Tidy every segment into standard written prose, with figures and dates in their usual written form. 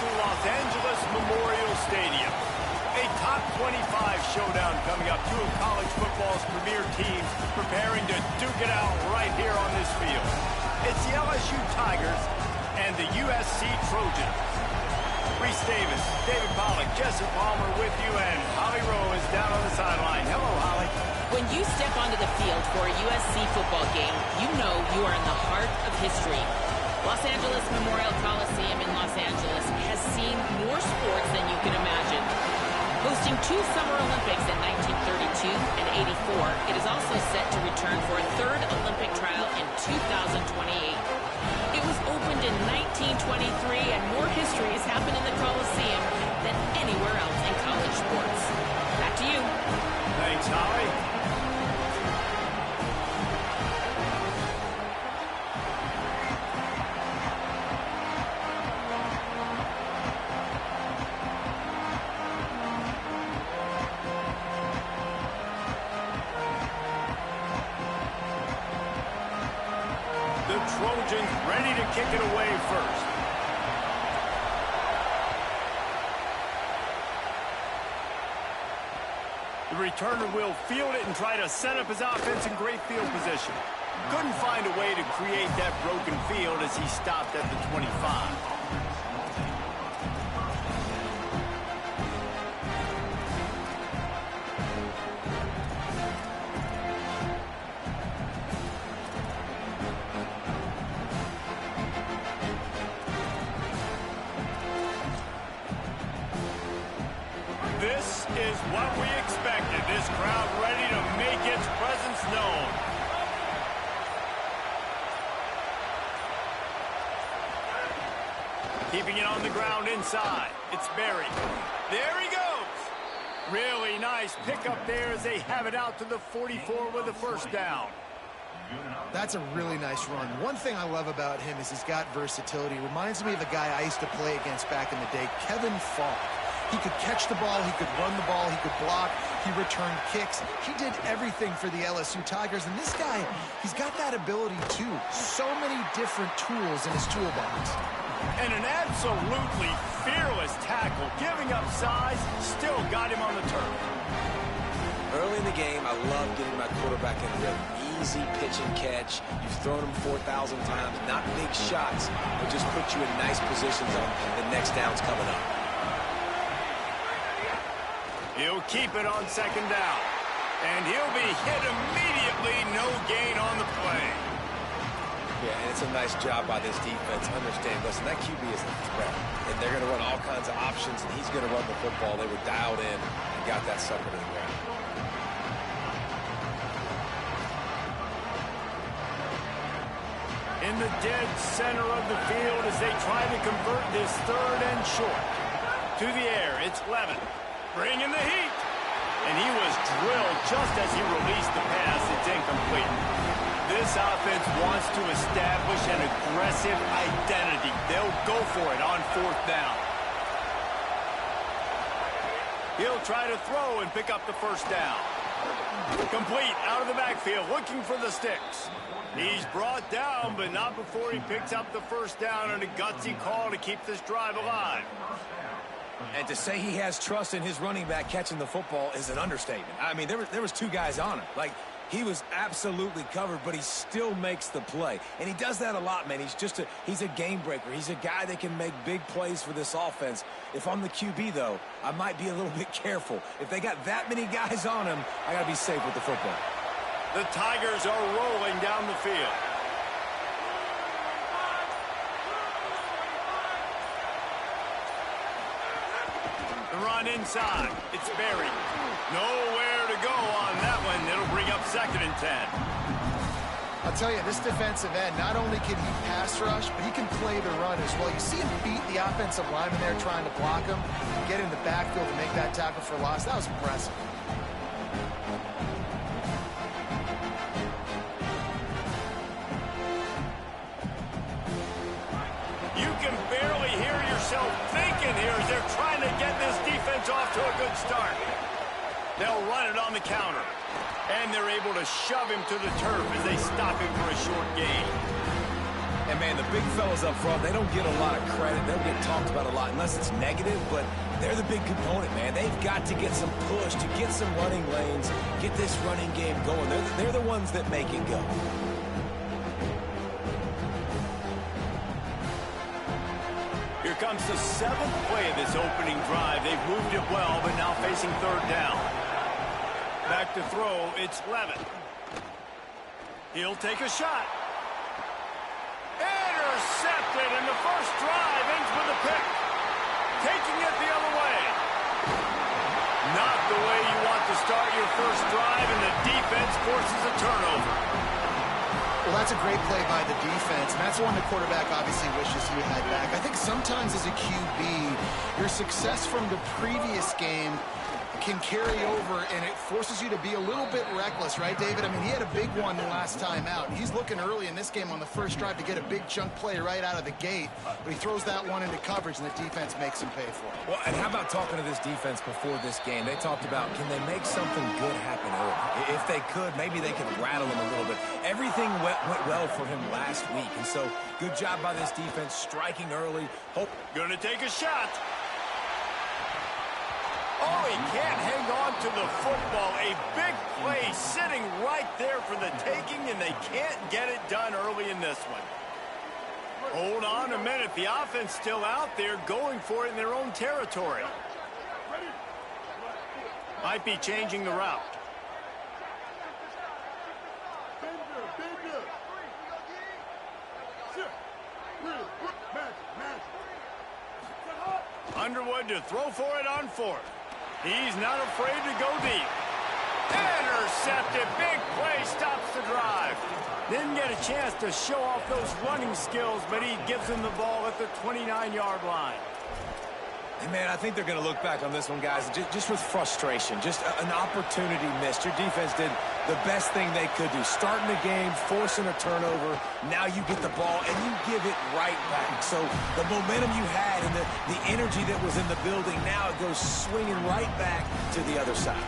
to Los Angeles Memorial Stadium. A top 25 showdown coming up. Two of college football's premier teams preparing to duke it out right here on this field. It's the LSU Tigers and the USC Trojans. Reese Davis, David Pollack, Jesse Palmer with you, and Holly Rowe is down on the sideline. Hello, Holly. When you step onto the field for a USC football game, you know you are in the heart of history. Los Angeles Memorial Coliseum in Los Angeles has seen more sports than you can imagine. Hosting two Summer Olympics in 1932 and 84, it is also set to return for a third Olympic trial in 2028. It was opened in 1923, and more history has happened in the Coliseum than anywhere else in college sports. Back to you. Thanks, Holly. The Trojans ready to kick it away first. The returner will field it and try to set up his offense in great field position. Couldn't find a way to create that broken field as he stopped at the 25. This is what we expected. This crowd ready to make its presence known. Keeping it on the ground inside. It's Berry. There he goes. Really nice pickup there as they have it out to the 44 with a first down. That's a really nice run. One thing I love about him is he's got versatility. Reminds me of a guy I used to play against back in the day, Kevin Falk. He could catch the ball, he could run the ball, he could block, he returned kicks. He did everything for the LSU Tigers, and this guy, he's got that ability too. So many different tools in his toolbox. And an absolutely fearless tackle, giving up size, still got him on the turf. Early in the game, I love getting my quarterback in rhythm. Easy pitch and catch. You've thrown him 4,000 times. Not big shots, but just put you in nice positions on the next downs coming up. He'll keep it on second down. And he'll be hit immediately. No gain on the play. Yeah, and it's a nice job by this defense. Understand, listen, that QB is a threat. And they're going to run all kinds of options, and he's going to run the football. They were dialed in and got that sucker to the ground. In the dead center of the field as they try to convert this third and short. To the air, it's Levin. Bringing the heat. And he was drilled just as he released the pass. It's incomplete. This offense wants to establish an aggressive identity. They'll go for it on fourth down. He'll try to throw and pick up the first down. Complete out of the backfield, looking for the sticks. He's brought down, but not before he picks up the first down, and a gutsy call to keep this drive alive. And to say he has trust in his running back catching the football is an understatement. I mean, there was two guys on him. Like, he was absolutely covered, but he still makes the play. And he does that a lot, man. He's a game breaker. He's a guy that can make big plays for this offense. If I'm the QB, though, I might be a little bit careful. If they got that many guys on him, I got to be safe with the football. The Tigers are rolling down the field. The run inside. It's Berry. Nowhere to go on that one. It'll bring up second and 10. I'll tell you, this defensive end, not only can he pass rush, but he can play the run as well. You see him beat the offensive lineman there trying to block him, get in the backfield to make that tackle for loss. That was impressive. You can barely hear yourself thinking here as they're trying to get this defense off to a good start. They'll run it on the counter. And they're able to shove him to the turf as they stop him for a short gain. And, man, the big fellas up front, they don't get a lot of credit. They don't get talked about a lot unless it's negative, but they're the big component, man. They've got to get some push, to get some running lanes, get this running game going. They're the ones that make it go. Here comes the 7th play of this opening drive. They've moved it well, but now facing 3rd down. Back to throw, it's Levitt. He'll take a shot. Intercepted, and the first drive ends with a pick. Taking it the other way. Not the way you want to start your first drive, and the defense forces a turnover. Well, that's a great play by the defense, and that's one the quarterback obviously wishes he had back. I think sometimes as a QB, your success from the previous game can carry over, and it forces you to be a little bit reckless, right, David? I mean, he had a big one the last time out, and he's looking early in this game on the first drive to get a big chunk play right out of the gate, but he throws that one into coverage, and the defense makes him pay for it. Well, and how about talking to this defense before this game? They talked about, can they make something good happen early? If they could, maybe they could rattle him a little bit. Everything went well for him last week, and so good job by this defense striking early. Gonna take a shot. Oh, he can't hang on to the football. A big play sitting right there for the taking, and they can't get it done early in this one. Hold on a minute. The offense still out there going for it in their own territory. Might be changing the route. Underwood to throw for it on 4th. He's not afraid to go deep. Intercepted. Big play stops the drive. Didn't get a chance to show off those running skills, but he gives him the ball at the 29-yard line. And, man, I think they're going to look back on this one, guys, just with frustration. Just an opportunity missed. Your defense did the best thing they could do. Starting the game, forcing a turnover. Now you get the ball, and you give it right back. So the momentum you had and the energy that was in the building, now it goes swinging right back to the other side.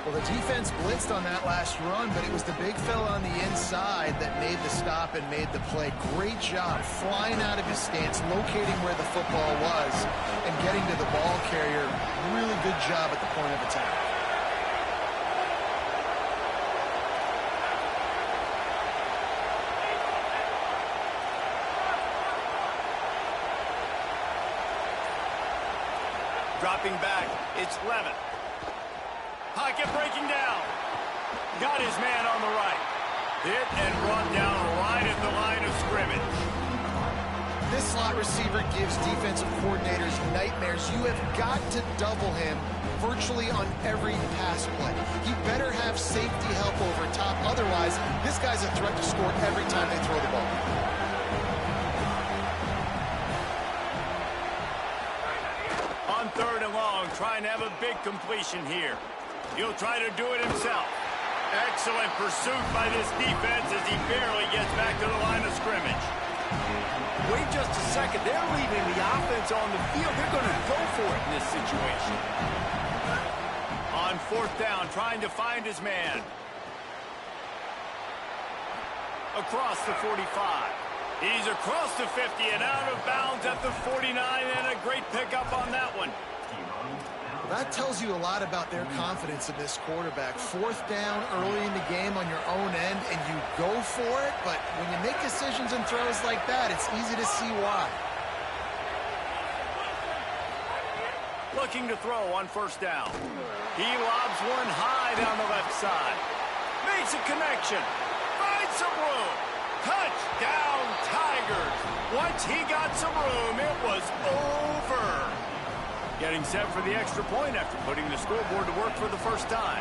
Well, the defense blitzed on that last run, but it was the big fella on the inside that made the stop and made the play. Great job flying out of his stance, locating where the football was, and getting to the ball carrier. Really good job at the point of attack. Dropping back, it's Levitt. Pocket breaking down. Got his man on the right. Hit and brought down right at the line of scrimmage. This slot receiver gives defensive coordinators nightmares. You have got to double him virtually on every pass play. He better have safety help over top. Otherwise, this guy's a threat to score every time they throw the ball. On 3rd and long, trying to have a big completion here. He'll try to do it himself. Excellent pursuit by this defense as he barely gets back to the line of scrimmage. Wait just a second. They're leaving the offense on the field. They're going to go for it in this situation. On 4th down, trying to find his man. Across the 45. He's across the 50 and out of bounds at the 49, and a great pickup on that one. That tells you a lot about their confidence in this quarterback. 4th down early in the game on your own end, and you go for it, but when you make decisions and throws like that, it's easy to see why. Looking to throw on 1st down. He lobs one high down the left side. Makes a connection. Finds some room. Touchdown, Tigers. Once he got some room, it was over. Getting set for the extra point after putting the scoreboard to work for the first time.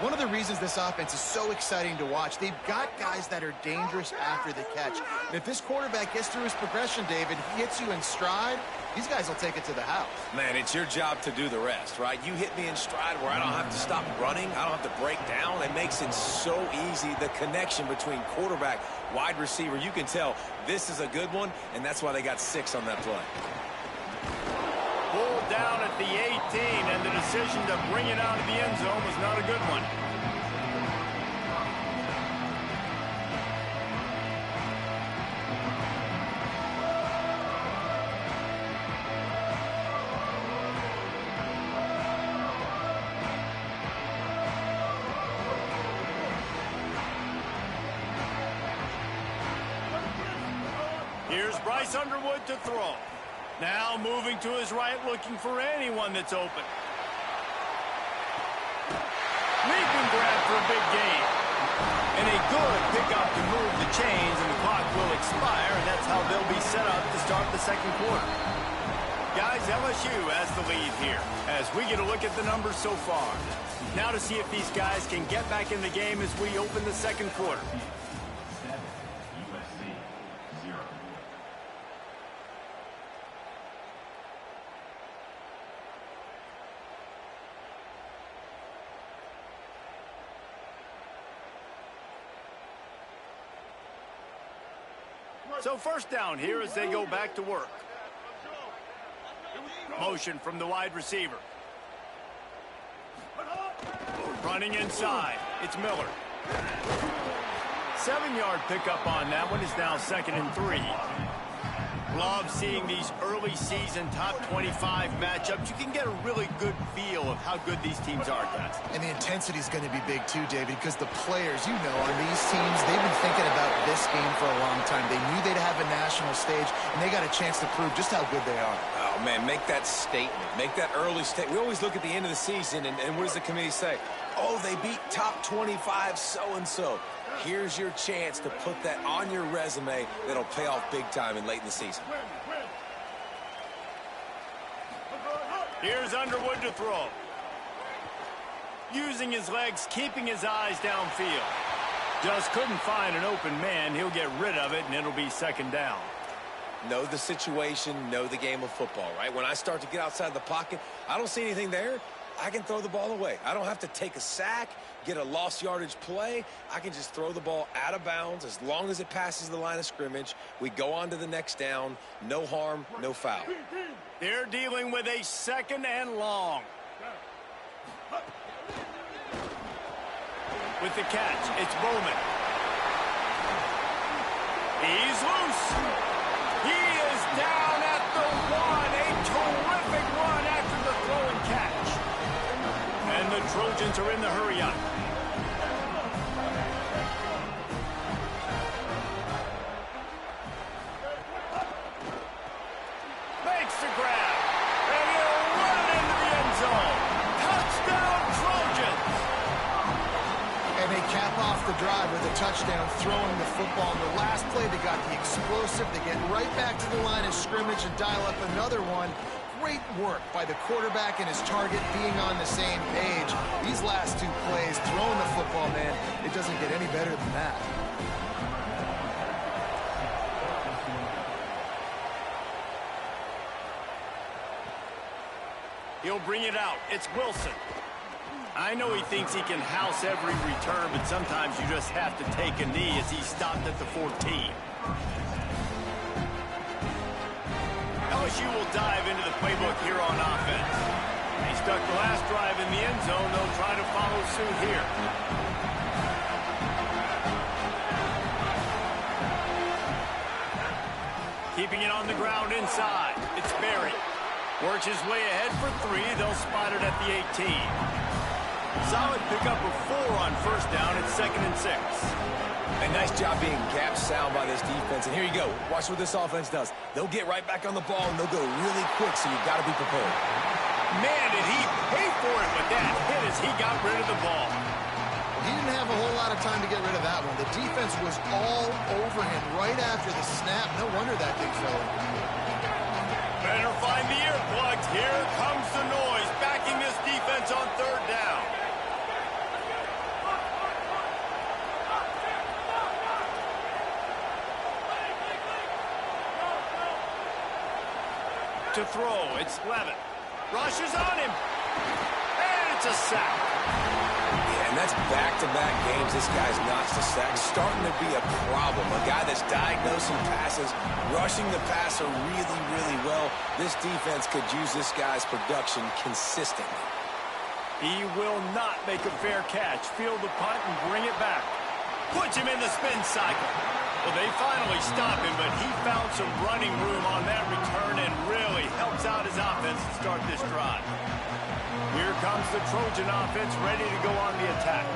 One of the reasons this offense is so exciting to watch, they've got guys that are dangerous after the catch. And if this quarterback gets through his progression, David, he hits you in stride, these guys will take it to the house. Man, it's your job to do the rest, right? You hit me in stride where I don't have to stop running. I don't have to break down. It makes it so easy, the connection between quarterback, wide receiver. You can tell this is a good one, and that's why they got 6 on that play. Pulled down at the 18, and the decision to bring it out of the end zone was not a good one. Here's Bryce Underwood to throw. Now moving to his right, looking for anyone that's open. Leap and grab for a big gain. And a good pickup to move the chains, and the clock will expire, and that's how they'll be set up to start the second quarter. Guys, LSU has the lead here as we get a look at the numbers so far. Now to see if these guys can get back in the game as we open the second quarter. So first down here as they go back to work. Motion from the wide receiver. Running inside. It's Miller. 7-yard pickup on that one is now 2nd and 3. Love seeing these early season top 25 matchups. You can get a really good feel of how good these teams are, guys. And the intensity is going to be big too, David, because the players, you know, on these teams, they've been thinking about this game for a long time. They knew they'd have a national stage, and they got a chance to prove just how good they are. Oh, man, make that statement. Make that early statement. We always look at the end of the season, and what does the committee say? Oh, they beat top 25 so-and-so. Here's your chance to put that on your resume that'll pay off big time and late in the season. Here's Underwood to throw. Using his legs, keeping his eyes downfield. Just couldn't find an open man. He'll get rid of it, and it'll be 2nd down. Know the situation, know the game of football, right? When I start to get outside the pocket, I don't see anything there. I can throw the ball away. I don't have to take a sack, get a lost yardage play. I can just throw the ball out of bounds as long as it passes the line of scrimmage. We go on to the next down. No harm, no foul. They're dealing with a 2nd and long. With the catch, it's Bowman. He's loose. He is down at the 1. A terrific run after the throw and catch. And the Trojans are in the hurry up. Makes the grab. And he'll run it into the end zone. Touchdown, Trojans. And they cap off the drive with a touchdown, throwing the football. In the last play, they got the explosive. They get right back to the line of scrimmage and dial up another one. Great work by the quarterback and his target being on the same page. These last 2 plays, throwing the football, man, it doesn't get any better than that. He'll bring it out. It's Wilson. I know he thinks he can house every return, but sometimes you just have to take a knee as he stopped at the 14. LSU will dive into the playbook here on offense. He stuck the last drive in the end zone. They'll try to follow suit here. Keeping it on the ground inside. It's Berry. Works his way ahead for 3. They'll spot it at the 18. Solid pickup of 4 on first down. It's 2nd and 6. A nice job being gap sound by this defense. And here you go. Watch what this offense does. They'll get right back on the ball, and they'll go really quick, so you've got to be prepared. Man, did he pay for it with that hit as he got rid of the ball. He didn't have a whole lot of time to get rid of that one. The defense was all over him right after the snap. No wonder that thing fell in. Better find the earplugs. Here comes the noise, backing this defense on 3rd down. To throw, it's Levin. Rushes on him. And it's a sack. Yeah, and that's back-to-back games this guy's notched a sack. Starting to be a problem. A guy that's diagnosing passes, rushing the passer really, really well. This defense could use this guy's production consistently. He will not make a fair catch. Field the punt and bring it back. Puts him in the spin cycle. Well, they finally stop him, but he found some running room on that return and really helps out his offense to start this drive. Here comes the Trojan offense ready to go on the attack.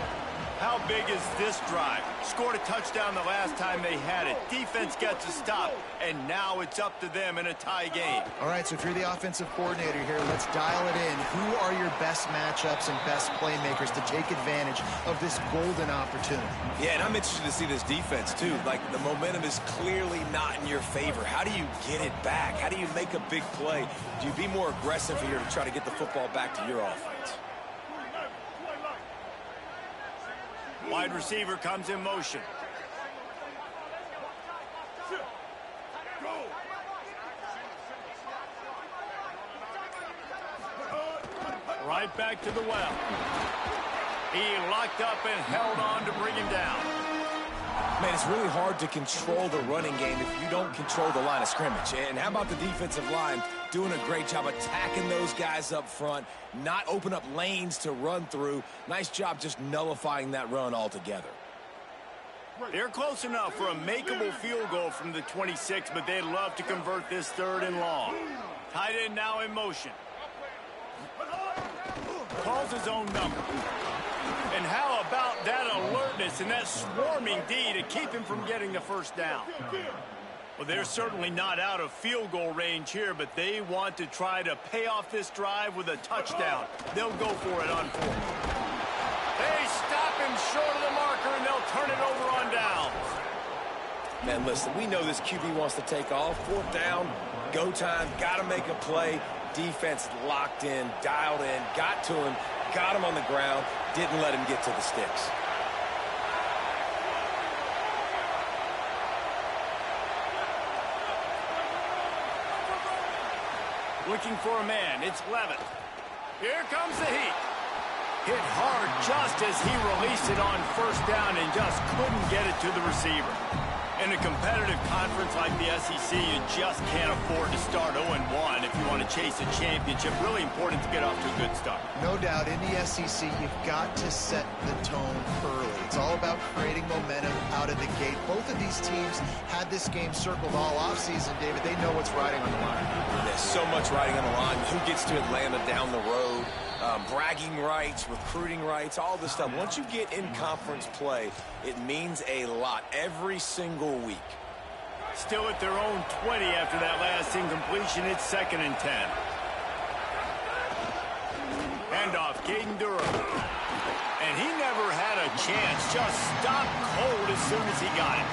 How big is this drive? Scored a touchdown the last time they had it. Defense gets a stop, and now it's up to them in a tie game. All right, so if you're the offensive coordinator here, let's dial it in. Who are your best matchups and best playmakers to take advantage of this golden opportunity? Yeah, and I'm interested to see this defense, too. Like, the momentum is clearly not in your favor. How do you get it back? How do you make a big play? Do you be more aggressive here to try to get the football back to your offense? Wide receiver comes in motion. Right back to the well. He locked up and held on to bring him down. Man, it's really hard to control the running game if you don't control the line of scrimmage. And how about the defensive line doing a great job attacking those guys up front, not open up lanes to run through. Nice job just nullifying that run altogether. They're close enough for a makeable field goal from the 26, but they'd love to convert this 3rd and long. Tight end now in motion. Calls his own number. And how about that alertness and that swarming D to keep him from getting the first down? Well, they're certainly not out of field goal range here, but they want to try to pay off this drive with a touchdown. They'll go for it on 4th. They stop him short of the marker, and they'll turn it over on downs. Man, listen, we know this QB wants to take off. 4th down, go time, got to make a play. Defense locked in, dialed in, got to him, got him on the ground, didn't let him get to the sticks. Looking for a man, it's Levitt. Here comes the heat. Hit hard just as he released it on 1st down and just couldn't get it to the receiver. In a competitive conference like the SEC, you just can't afford to start 0-1 if you want to chase a championship. Really important to get off to a good start. No doubt, in the SEC, you've got to set the tone early. It's all about creating momentum out of the gate. Both of these teams had this game circled all offseason, David. They know what's riding on the line. There's so much riding on the line. Who gets to Atlanta down the road? Bragging rights, recruiting rights, all this stuff. Once you get in conference play, it means a lot every single week. Still at their own 20 after that last incompletion. It's 2nd and 10. Handoff, Caden Durham. And he never had a chance. Just stopped cold as soon as he got it.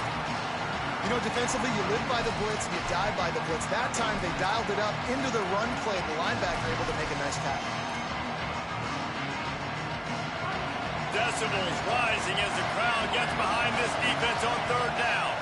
You know, defensively, you live by the blitz and you die by the blitz. That time, they dialed it up into the run play. The linebacker able to make a nice tackle. Decibels rising as the crowd gets behind this defense on 3rd down.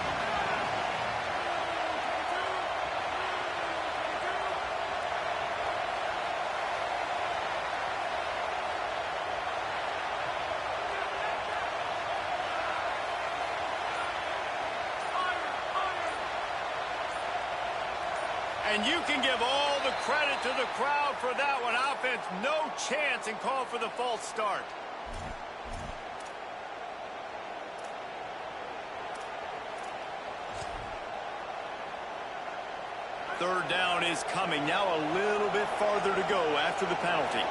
And you can give all the credit to the crowd for that one. Offense, no chance, and call for the false start. Third down is coming. Now a little bit farther to go after the penalty.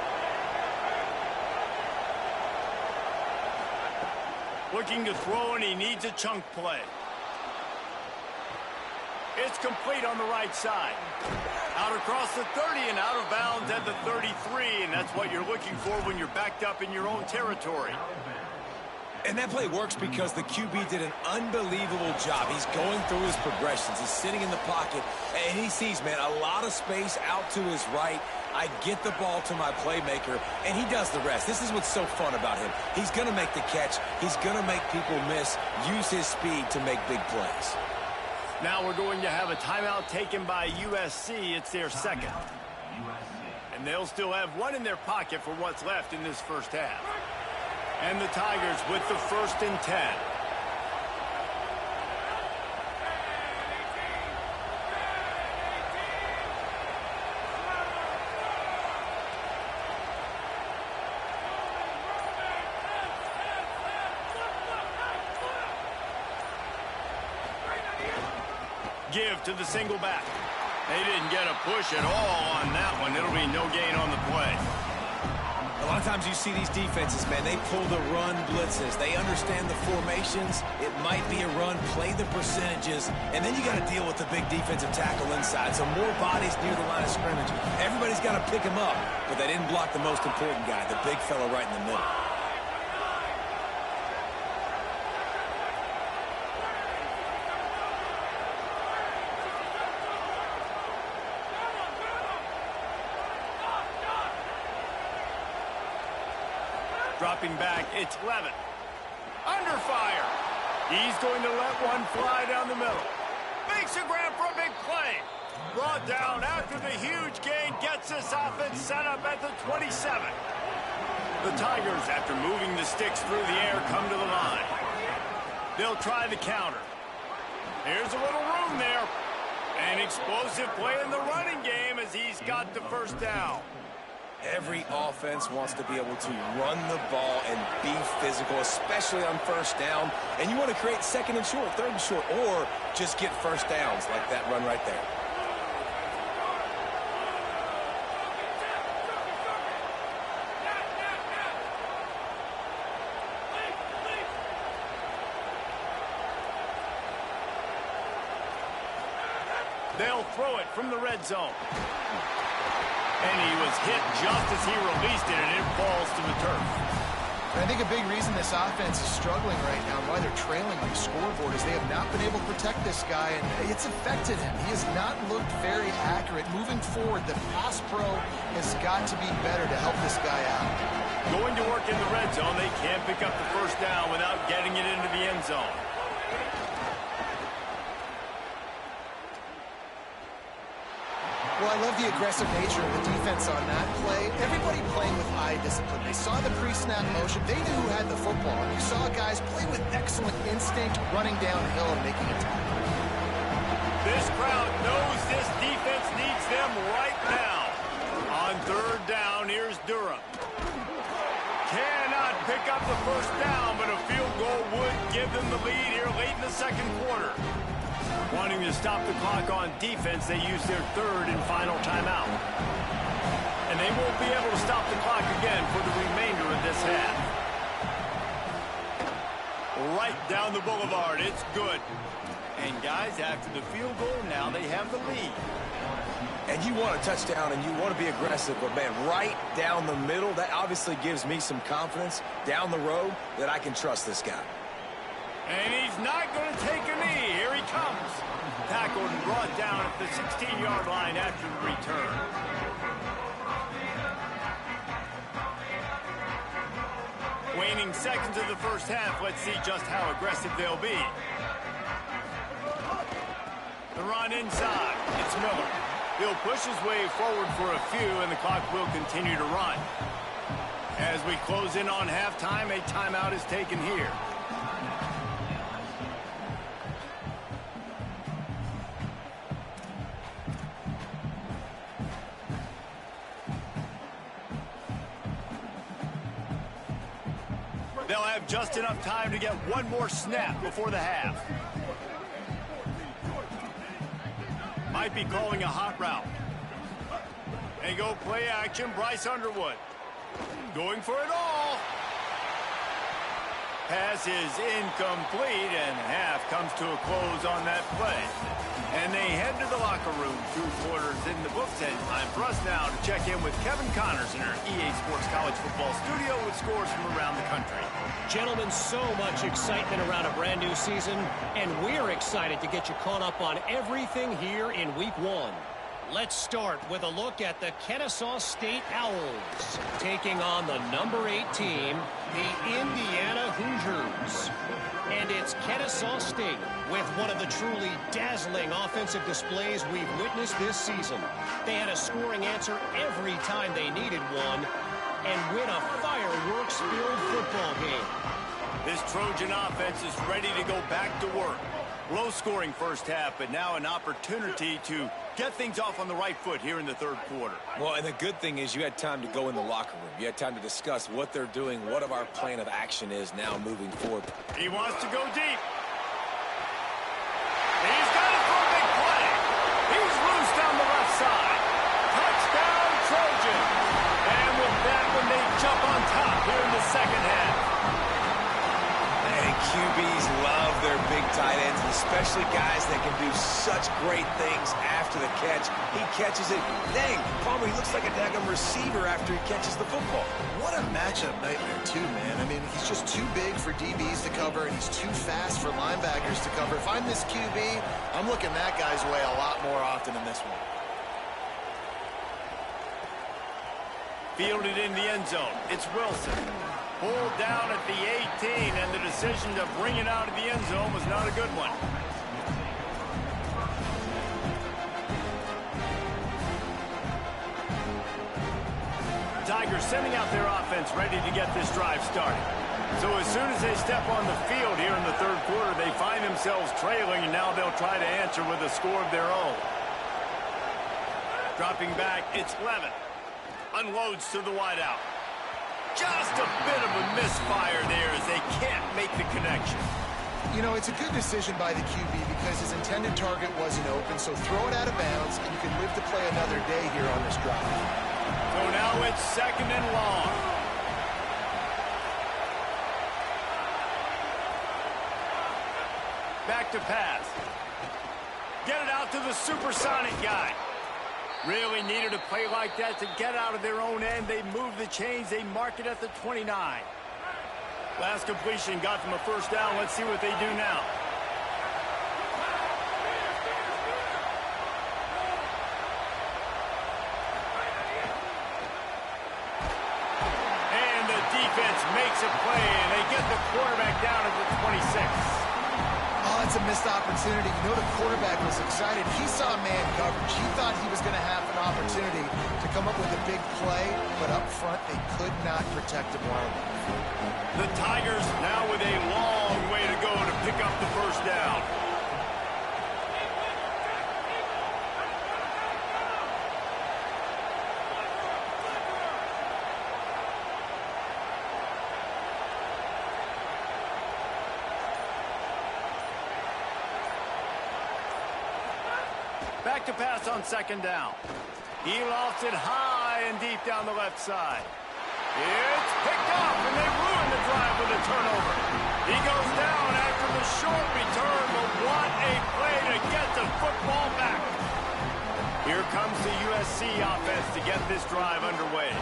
Looking to throw, and he needs a chunk play. It's complete on the right side. Out across the 30 and out of bounds at the 33, and that's what you're looking for when you're backed up in your own territory. And that play works because the QB did an unbelievable job. He's going through his progressions. He's sitting in the pocket, and he sees, man, a lot of space out to his right. I get the ball to my playmaker, and he does the rest. This is what's so fun about him. He's going to make the catch. He's going to make people miss, use his speed to make big plays. Now we're going to have a timeout taken by USC. It's their 2nd. And they'll still have one in their pocket for what's left in this first half. And the Tigers with the 1st and 10. Give to the single back. They didn't get a push at all on that one. It'll be no gain on the play. A lot of times you see these defenses, man, they pull the run blitzes. They understand the formations. It might be a run, play the percentages, and then you got to deal with the big defensive tackle inside. So more bodies near the line of scrimmage. Everybody's got to pick him up, but they didn't block the most important guy, the big fella right in the middle. Dropping back, it's Levin. Under fire. He's going to let one fly down the middle. Makes a grab for a big play. Brought down after the huge gain, gets this offense set up at the 27. The Tigers, after moving the sticks through the air, come to the line. They'll try the counter. There's a little room there. An explosive play in the running game as he's got the first down. Every offense wants to be able to run the ball and be physical, especially on first down. And you want to create second and short, third and short, or just get first downs like that run right there. They'll throw it from the red zone. And he was hit just as he released it, and it falls to the turf. I think a big reason this offense is struggling right now and why they're trailing on the scoreboard is they have not been able to protect this guy, and it's affected him. He has not looked very accurate. Moving forward, the pass pro has got to be better to help this guy out. Going to work in the red zone, they can't pick up the first down without getting it into the end zone. Well, I love the aggressive nature of the defense on that play. Everybody playing with eye discipline. They saw the pre-snap motion. They knew who had the football. And you saw guys play with excellent instinct, running downhill and making a tackle. This crowd knows this defense needs them right now. On third down, here's Durham. Cannot pick up the first down, but a field goal would give them the lead here late in the second quarter. Wanting to stop the clock on defense, they use their third and final timeout. And they won't be able to stop the clock again for the remainder of this half. Right down the boulevard, it's good. And guys, after the field goal, now they have the lead. And you want a touchdown and you want to be aggressive, but man, right down the middle, that obviously gives me some confidence down the road that I can trust this guy. And he's not going to take a knee. Here he comes. Tackled and brought down at the 16-yard line after the return. Waning seconds of the first half. Let's see just how aggressive they'll be. The run inside. It's Miller. He'll push his way forward for a few, and the clock will continue to run. As we close in on halftime, a timeout is taken here. They'll have just enough time to get one more snap before the half. Might be calling a hot route. They go play action, Bryce Underwood. Going for it all. Pass is incomplete, and half comes to a close on that play. And they head to the locker room. 2 quarters in the books, and time for us now to check in with Kevin Connors in our EA Sports College Football studio with scores from around the country. Gentlemen, so much excitement around a brand new season, and we're excited to get you caught up on everything here in Week 1. Let's start with a look at the Kennesaw State Owls, taking on the number 8 team, the Indiana Hoosiers. And it's Kennesaw State with one of the truly dazzling offensive displays we've witnessed this season. They had a scoring answer every time they needed one and win a fireworks-filled football game. This Trojan offense is ready to go back to work. Low-scoring first half, but now an opportunity to get things off on the right foot here in the third quarter. Well, and the good thing is you had time to go in the locker room. You had time to discuss what they're doing, what of our plan of action is now moving forward. He wants to go deep. He's got it for a big play. He's loose down the left side. Touchdown, Trojan. And with that, when they jump on DBs love their big tight ends, especially guys that can do such great things after the catch. He catches it. Dang, Palmer, he looks like a daggum receiver after he catches the football. What a matchup nightmare, too, man. I mean, he's just too big for DBs to cover, and he's too fast for linebackers to cover. If I'm this QB, I'm looking that guy's way a lot more often than this one. Fielded in the end zone. It's Wilson. Pulled down at the 18, and the decision to bring it out of the end zone was not a good one. Tigers sending out their offense ready to get this drive started. So as soon as they step on the field here in the third quarter, they find themselves trailing, and now they'll try to answer with a score of their own. Dropping back, it's Levin. Unloads to the wideout. Just a bit of a misfire there as they can't make the connection. You know, it's a good decision by the QB because his intended target wasn't open, so throw it out of bounds, and you can live to play another day here on this drive. So now it's second and long. Back to pass. Get it out to the supersonic guy. Really needed a play like that to get out of their own end. They move the chains. They mark it at the 29. Last completion got them a first down. Let's see what they do now. And the defense makes a play, and they get the quarterback down at the 26. Oh, it's a missed opportunity. You know, the quarterback was excited. He saw man coverage. He thought he was going to have an opportunity to come up with a big play, but up front, they could not protect him well enough. The Tigers now with a long way to go to pick up the first down. Back to pass on second down. He lofts it high and deep down the left side. It's picked up, and they ruin the drive with a turnover. He goes down after the short return, but what a play to get the football back. Here comes the USC offense to get this drive underway.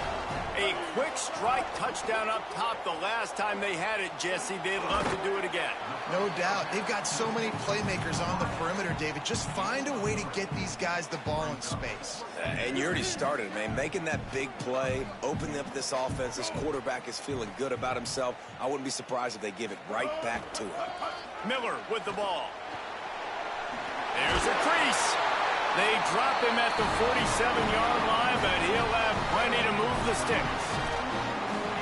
A quick strike touchdown up top the last time they had it, Jesse. They'd love to do it again. No doubt. They've got so many playmakers on the perimeter, David. Just find a way to get these guys the ball in space. And you already started, man. Making that big play, opening up this offense. This quarterback is feeling good about himself. I wouldn't be surprised if they give it right back to him. Miller with the ball. There's a crease. They drop him at the 47-yard line, but he'll have plenty to move the sticks.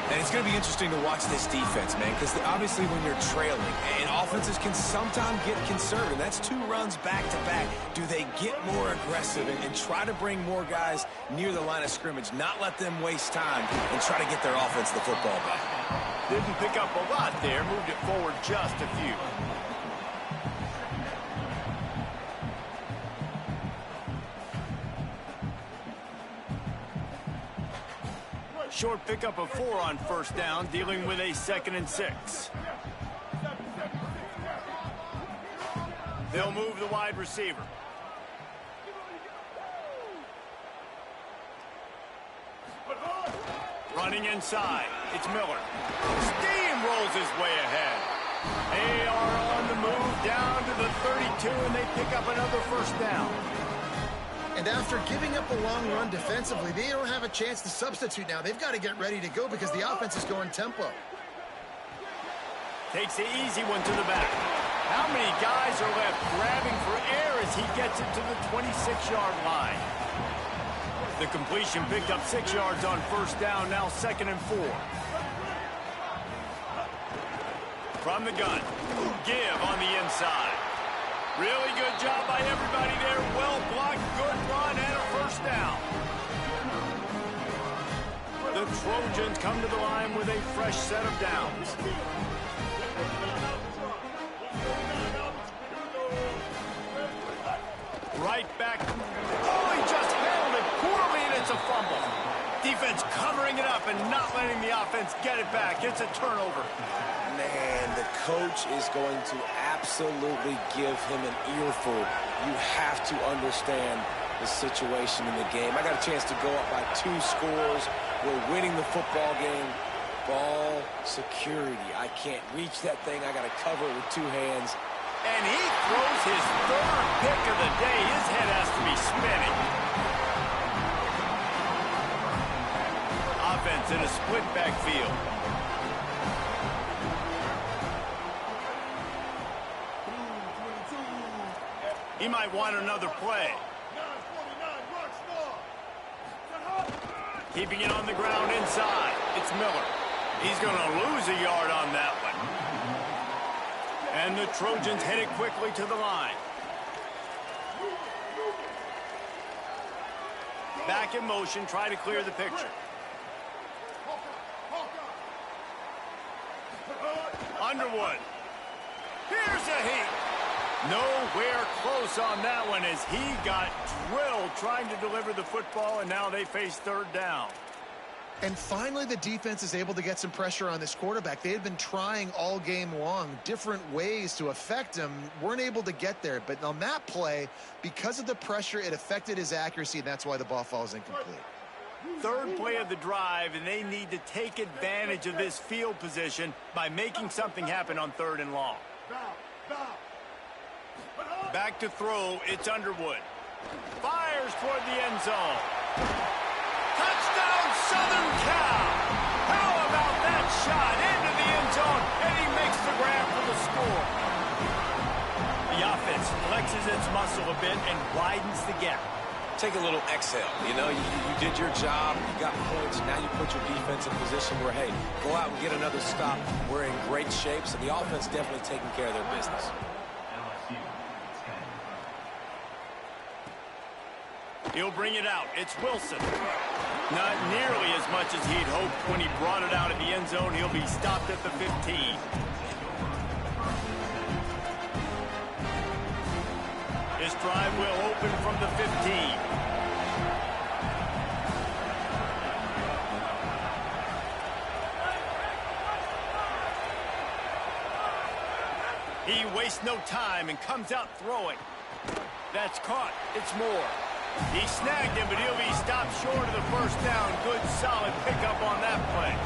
And it's going to be interesting to watch this defense, man, because obviously when you're trailing, and offenses can sometimes get conservative. That's two runs back-to-back. Do they get more aggressive and try to bring more guys near the line of scrimmage, not let them waste time, and try to get their offense the football back? Didn't pick up a lot there, moved it forward just a few. Short pickup of 4 on first down, dealing with a 2nd and 6. They'll move the wide receiver. Running inside, it's Miller. Steamrolls his way ahead. They are on the move down to the 32, and they pick up another first down. And after giving up a long run defensively, they don't have a chance to substitute now. They've got to get ready to go because the offense is going tempo. Takes the easy one to the back. How many guys are left grabbing for air as he gets it to the 26-yard line? The completion picked up 6 yards on first down, now 2nd and 4. From the gun, give on the inside. Really good job by everybody there. Well blocked, good run, and a first down. The Trojans come to the line with a fresh set of downs. Right back. Oh, he just handled it poorly, and it's a fumble. Defense covering it up and not letting the offense get it back. It's a turnover. Man, the coach is going to absolutely give him an earful. You have to understand the situation in the game. I got a chance to go up by 2 scores. We're winning the football game. Ball security. I can't reach that thing. I got to cover it with 2 hands. And he throws his 3rd pick of the day. His head has to be spinning. Offense in a split backfield. He might want another play. Keeping it on the ground inside. It's Miller. He's going to lose a yard on that one. And the Trojans head it quickly to the line. Back in motion, try to clear the picture. Underwood. Here's a heat. Nowhere close on that one as he got drilled trying to deliver the football, and now they face 3rd down. And finally, the defense is able to get some pressure on this quarterback. They had been trying all game long, different ways to affect him, weren't able to get there. But on that play, because of the pressure, it affected his accuracy, and that's why the ball falls incomplete. 3rd play of the drive, and they need to take advantage of this field position by making something happen on 3rd and long. Back to throw, it's Underwood. Fires toward the end zone. Touchdown, Southern Cal! How about that shot into the end zone, and he makes the grab for the score. The offense flexes its muscle a bit and widens the gap. Take a little exhale. You know, you did your job. You got points. Now you put your defense in position where, hey, go out and get another stop. We're in great shape, so the offense definitely taking care of their business. He'll bring it out. It's Wilson. Not nearly as much as he'd hoped when he brought it out of the end zone. He'll be stopped at the 15. This drive will open from the 15. He wastes no time and comes out throwing. That's caught. It's Moore. He snagged him, but he'll be stopped short of the 1st down. Good, solid pickup on that play.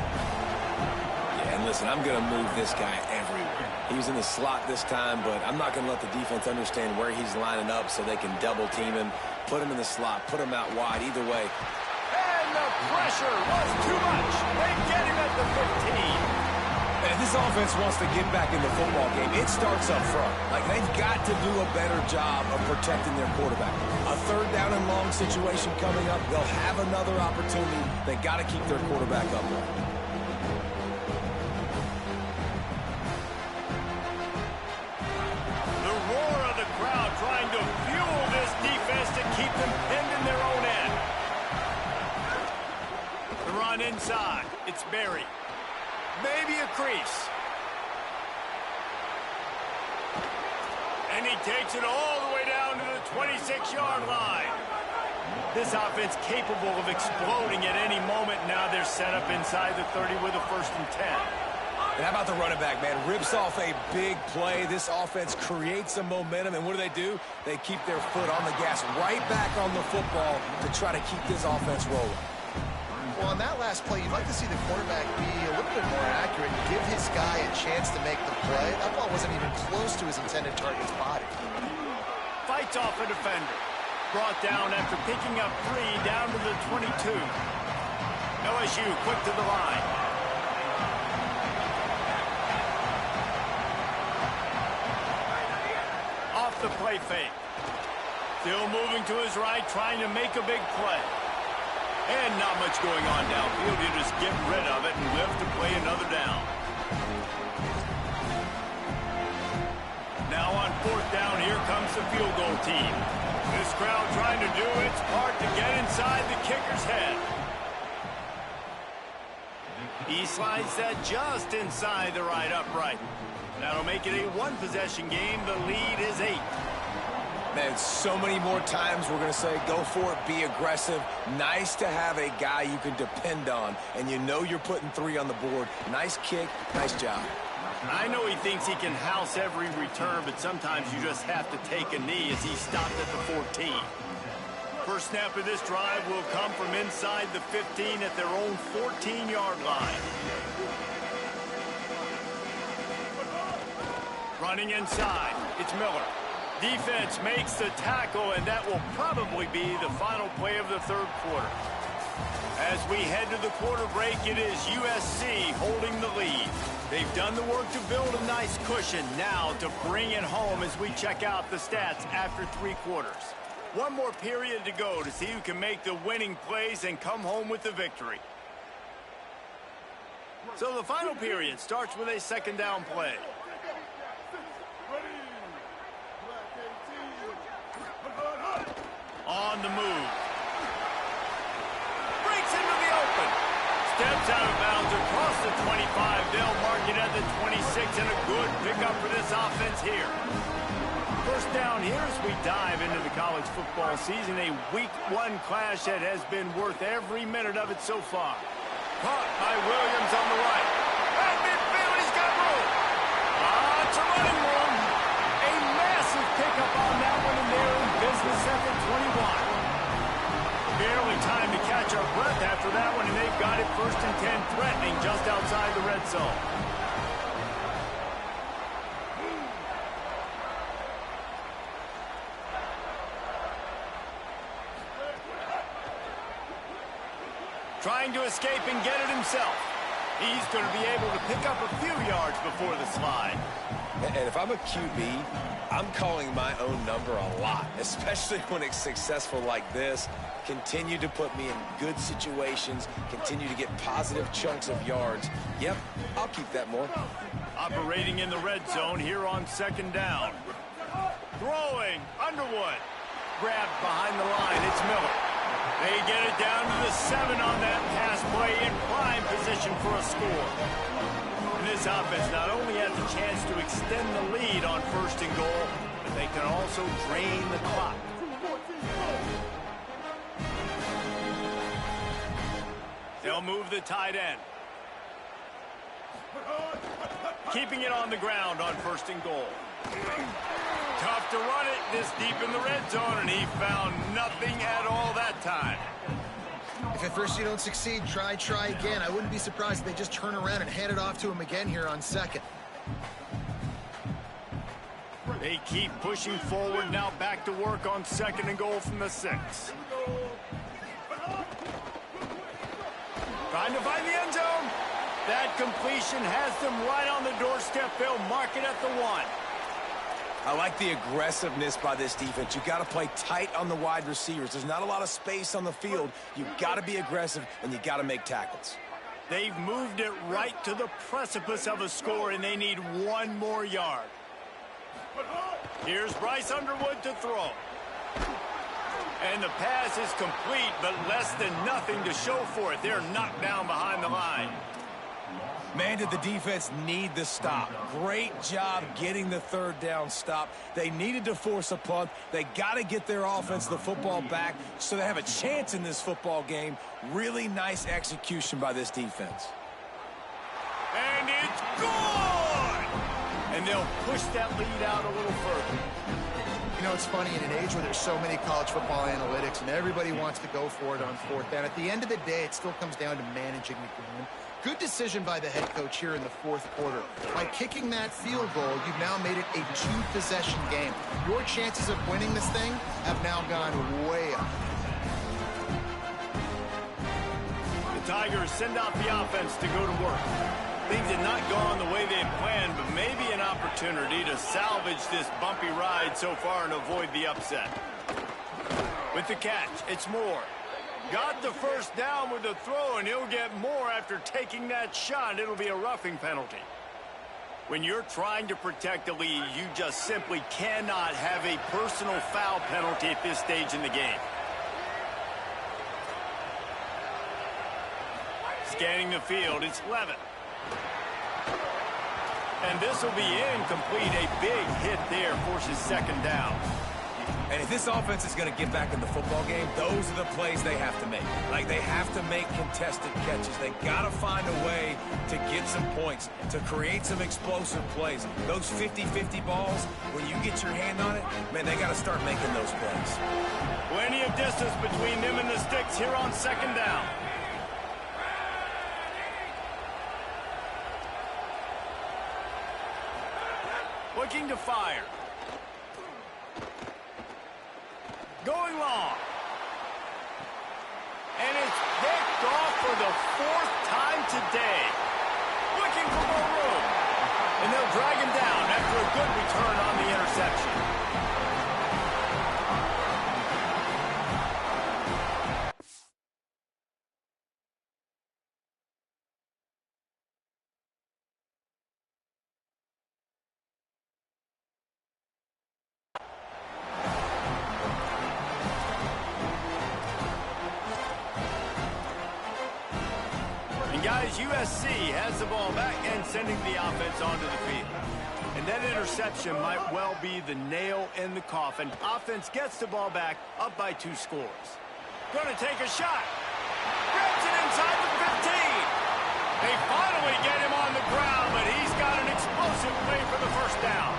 Yeah, and listen, I'm going to move this guy everywhere. He was in the slot this time, but I'm not going to let the defense understand where he's lining up so they can double team him, put him in the slot, put him out wide, either way. And the pressure was too much. They get him at the 15. And if this offense wants to get back in the football game, it starts up front. Like, they've got to do a better job of protecting their quarterback. A 3rd down and long situation coming up. They'll have another opportunity. They got to keep their quarterback upright. The roar of the crowd trying to fuel this defense to keep them pinned in their own end. The run inside. It's Berry. Maybe a crease. And he takes it all the way down to the 26-yard line. This offense capable of exploding at any moment. Now they're set up inside the 30 with a 1st and 10. And how about the running back, man? Rips off a big play. This offense creates some momentum, and what do? They keep their foot on the gas, right back on the football to try to keep this offense rolling. Well, on that last play, you'd like to see the quarterback be a little bit more accurate and give his guy a chance to make the play. That ball wasn't even close to his intended target's body. Fights off a defender. Brought down after picking up 3 down to the 22. LSU quick to the line. Off the play fake. Still moving to his right, trying to make a big play. And not much going on downfield. You just get rid of it and live to play another down. Now on 4th down, here comes the field goal team. This crowd trying to do its part to get inside the kicker's head. He slides that just inside the right upright. That'll make it a 1-possession game. The lead is 8. Man, so many more times we're going to say go for it, be aggressive. Nice to have a guy you can depend on, and you know you're putting 3 on the board. Nice kick, nice job. I know he thinks he can house every return, but sometimes you just have to take a knee as he stopped at the 14. First snap of this drive will come from inside the 15 at their own 14-yard line. Running inside, it's Miller. Defense makes the tackle, and that will probably be the final play of the third quarter. As we head to the quarter break, it is USC holding the lead. They've done the work to build a nice cushion. Now to bring it home as we check out the stats after 3 quarters. One more period to go to see who can make the winning plays and come home with the victory. So the final period starts with a second down play. On the move. Breaks into the open. Steps out of bounds across the 25. They'll mark it at the 26, and a good pickup for this offense here. First down here as we dive into the college football season. A week 1 clash that has been worth every minute of it so far. Caught by Williams on the right. At midfield, he's got room. It's a running room. A massive pickup on that one, and they're in business at the 21. Barely time to catch our breath after that one, and they've got it first and 10, threatening just outside the red zone. Trying to escape and get it himself. He's going to be able to pick up a few yards before the slide. And if I'm a QB, I'm calling my own number a lot, especially when it's successful like this. Continue to put me in good situations, continue to get positive chunks of yards. Yep, I'll keep that more. Operating in the red zone here on second down. Throwing, Underwood. Grabbed behind the line, it's Miller. They get it down to the 7 on that pass play, in prime position for a score. And this offense not only has a chance to extend the lead on first and goal, but they can also drain the clock. They'll move the tight end. Keeping it on the ground on first and goal. Tough to run it this deep in the red zone, and he found nothing at all that time. If at first you don't succeed, try again. I wouldn't be surprised if they just turn around and hand it off to him again here on second. They keep pushing forward, now back to work on second and goal from the 6. Trying to find the end zone. That completion has them right on the doorstep. They'll mark it at the 1. I like the aggressiveness by this defense. You've got to play tight on the wide receivers. There's not a lot of space on the field. You've got to be aggressive, and you've got to make tackles. They've moved it right to the precipice of a score, and they need 1 more yard. Here's Bryce Underwood to throw. And the pass is complete, but less than nothing to show for it. They're knocked down behind the line. Man, did the defense need the stop. Great job getting the third down stop. They needed to force a punt. They got to get their offense the football back so they have a chance in this football game. Really nice execution by this defense. And it's good! And they'll push that lead out a little further. You know, it's funny, in an age where there's so many college football analytics and everybody wants to go for it on fourth down, at the end of the day, it still comes down to managing the game. Good decision by the head coach here in the fourth quarter. By kicking that field goal, you've now made it a 2-possession game. Your chances of winning this thing have now gone way up. The Tigers send out the offense to go to work. Things had not gone the way they had planned, but maybe an opportunity to salvage this bumpy ride so far and avoid the upset. With the catch, it's Moore. Got the first down with the throw, and he'll get more after taking that shot. It'll be a roughing penalty. When you're trying to protect the lead, you just simply cannot have a personal foul penalty at this stage in the game. Scanning the field, it's Levitt. And this will be incomplete. A big hit there forces second down. And if this offense is going to get back in the football game, those are the plays they have to make. Like, they have to make contested catches. They got to find a way to get some points, to create some explosive plays. Those 50-50 balls, when you get your hand on it, man, they got to start making those plays. Plenty of distance between them and the sticks here on second down. Looking to fire. Going long. And it's picked off for the 4th time today. Looking for more room. And they'll drag him down after a good return on the interception. Guys, USC has the ball back and sending the offense onto the field. And that interception might well be the nail in the coffin. Offense gets the ball back, up by 2 scores. Going to take a shot. Grabs it inside the 15. They finally get him on the ground, but he's got an explosive play for the first down.